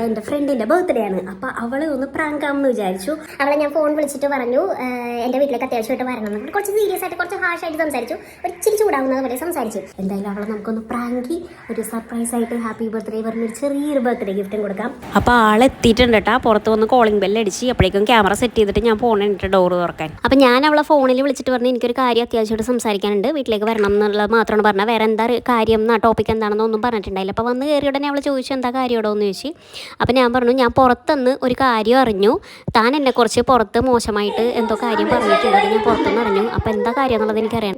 എൻ്റെ ഫ്രണ്ടിൻ്റെ ബർത്ത്ഡേ ആണ്. അപ്പോൾ അവളെ ഒന്ന് പ്രാങ്കാമെന്ന് വിചാരിച്ചു. അവളെ ഞാൻ ഫോൺ വിളിച്ചിട്ട് പറഞ്ഞു എൻ്റെ വീട്ടിലേക്ക് അത്യാവശ്യമായിട്ട് വരണം എന്ന്. കുറച്ച് സീരിയസ് ആയിട്ട് കുറച്ച് ഹാഷായിട്ട് സംസാരിച്ചു, ഒരിച്ചിരി ചൂടാവുന്നത് പോലെ സംസാരിച്ചു. എന്തായാലും അവളെ നമുക്കൊന്ന് പ്രാങ്കി ഒരു സർപ്രൈസ് ആയിട്ട് ഹാപ്പി ബർത്ത്ഡേ പറഞ്ഞൊരു ചെറിയൊരു ബർത്ത്ഡേ ഗിഫ്റ്റും കൊടുക്കാം. അപ്പോൾ ആളെത്തിയിട്ടുണ്ട് കേട്ടോ. പുറത്ത് വന്ന് കോളിംഗ് ബെല്ല് അടിച്ച് അപ്പോഴേക്കും ക്യാമറ സെറ്റ് ചെയ്തിട്ട് ഞാൻ പോകണിട്ട് ഡോറ് തുറക്കാൻ. അപ്പോൾ ഞാൻ അവളെ ഫോണിൽ വിളിച്ചിട്ട് പറഞ്ഞു എനിക്കൊരു കാര്യം അത്യാവശ്യമായിട്ട് സംസാരിക്കാനുണ്ട്, വീട്ടിലേക്ക് വരണം എന്നുള്ളത് മാത്രമാണ് പറഞ്ഞത്. വേറെ എന്താ കാര്യം ടോപ്പിക് എന്താണെന്നൊന്നും പറഞ്ഞിട്ടുണ്ടായില്ല. അപ്പോൾ വന്ന് കയറിയ ഉടനെ അവൾ ചോദിച്ചു എന്താ കാര്യമാണോ എന്ന് ചോദിച്ചു. അപ്പോൾ ഞാൻ പറഞ്ഞു ഞാൻ പുറത്തുനിന്ന് ഒരു കാര്യം അറിഞ്ഞു, താൻ എന്നെക്കുറിച്ച് പുറത്ത് മോശമായിട്ട് എന്തോ കാര്യം പറഞ്ഞിട്ടുണ്ട്, അത് ഞാൻ പുറത്തുനിന്ന് അറിഞ്ഞു. അപ്പോൾ എന്താ കാര്യം എന്നുള്ളത് എനിക്കറിയാം.